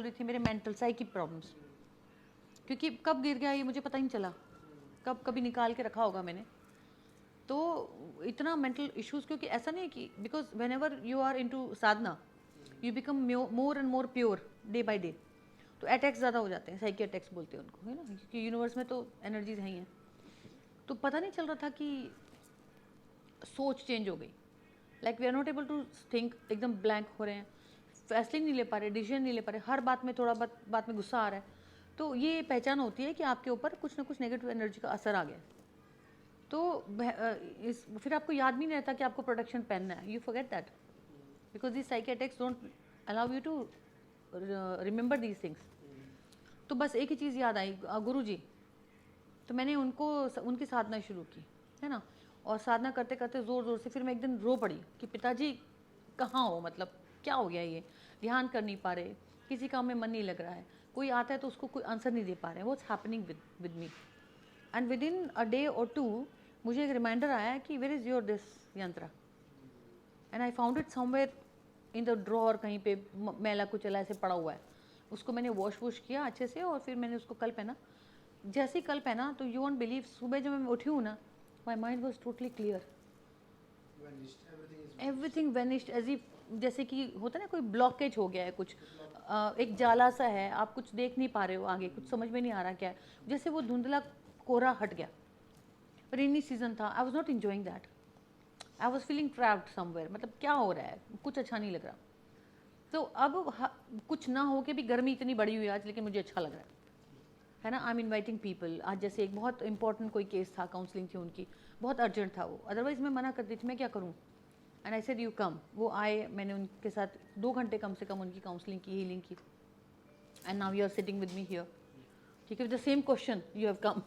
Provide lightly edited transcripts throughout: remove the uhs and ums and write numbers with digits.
रही थी मेरे मेंटल साइकिक प्रॉब्लम्स, क्योंकि कब गिर गया ये मुझे पता ही नहीं चला, कब कभी निकाल के रखा होगा मैंने। तो इतना मेंटल इश्यूज, क्योंकि ऐसा नहीं है कि because whenever you are in to sadhana you become more and more pure day by day. तो अटैक्स ज़्यादा हो जाते हैं, साइकी अटैक्स बोलते हैं उनको, है ना, क्योंकि यूनिवर्स में तो एनर्जीज हैं ही हैं। तो पता नहीं चल रहा था कि सोच चेंज हो गई, like we are not able to think, एकदम ब्लैंक हो रहे हैं, फैसले नहीं ले पा रहे, डिसीजन नहीं ले पा रहे, हर बात में थोड़ा बात में गुस्सा आ रहा है। तो ये पहचान होती है कि आपके ऊपर कुछ ना कुछ नेगेटिव एनर्जी का असर आ गया। तो फिर आपको याद भी नहीं रहता कि आपको प्रोटेक्शन पहनना है, you forget that, because this psyche attacks don't allow you to remember these things. तो बस एक ही चीज़ याद आई, गुरु जी। तो मैंने उनकी साधना शुरू की, है ना, और साधना करते करते ज़ोर ज़ोर से फिर मैं एक दिन रो पड़ी कि पिताजी कहाँ हो, मतलब क्या हो गया, ये ध्यान कर नहीं पा रहे, किसी काम में मन नहीं लग रहा है, कोई आता है तो उसको कोई आंसर नहीं दे पा रहे, what's happening with me. And with in a day और टू मुझे एक रिमाइंडर आया कि वेयर इज़ योर दिस यंत्र, and I found it somewhere in the drawer, कहीं पे मैला कुचला ऐसे पड़ा हुआ है। उसको मैंने वॉश किया अच्छे से और फिर मैंने उसको कल पहना। जैसे ही कल पहना तो यू वॉन्ट बिलीव, सुबह जब मैं उठी हूँ ना, my mind was totally clear, everything vanished, as if जैसे कि होता है ना कोई ब्लॉकेज हो गया है कुछ, एक जाला सा है, आप कुछ देख नहीं पा रहे हो आगे, कुछ समझ में नहीं आ रहा क्या है, जैसे वो धुंधला कोहरा हट गया। रेनी सीजन था, I was not enjoying that, I was feeling trapped somewhere, मतलब क्या हो रहा है, कुछ अच्छा नहीं लग रहा। तो अब कुछ ना हो के भी गर्मी इतनी बड़ी हुई आज, लेकिन मुझे अच्छा लग रहा है ना। आई एम इन्वाइटिंग पीपल, आज जैसे एक बहुत इंपॉर्टेंट कोई केस था, काउंसलिंग थी उनकी, बहुत अर्जेंट था वो, अदरवाइज मैं मना कर दी थी, मैं क्या करूँ। And I said you come, वो आए, मैंने उनके साथ 2 घंटे कम से कम उनकी काउंसलिंग की, हीलिंग की, and now you are sitting with me here, ठीक है, with the same question you have come.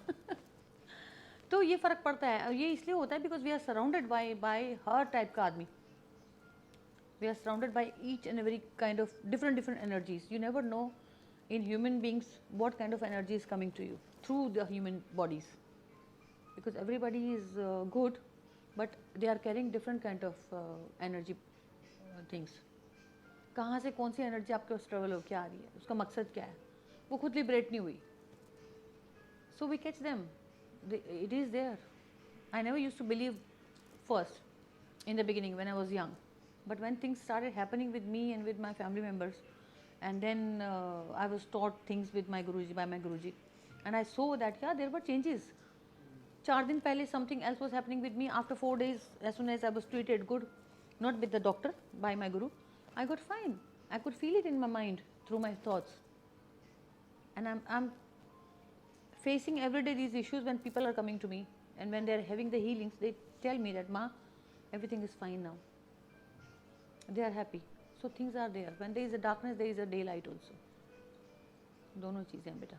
तो ये फ़र्क पड़ता है, ये इसलिए होता है because we are surrounded by हर टाइप का आदमी, we are surrounded by each and every kind of different energies. You never know in human beings what kind of energy is coming to you through the human bodies, because everybody is good, but they are carrying different kind of energy things. कहाँ से कौन सी energy आपके उस travel हो क्या आ रही है, उसका मकसद क्या है, वो खुद लिबरेट नहीं हुई, so we catch them. It is there. I never used to believe first in the beginning when I was young, but when things started happening with me and with my family members, and then I was taught things with my Guruji, by my Guruji, and I saw that yeah, there were changes. 4 दिन पहले something else was happening with me. After 4 days, as soon as I was treated good, not with the doctor, by my Guru, I got fine. I could feel it in my mind through my thoughts, and I'm facing every day these issues when people are coming to me, and when they are having the healings, they tell me that Ma, everything is fine now. They are happy. So things are there. When there is a darkness, there is a daylight also. दोनों चीज़ें हैं बेटा.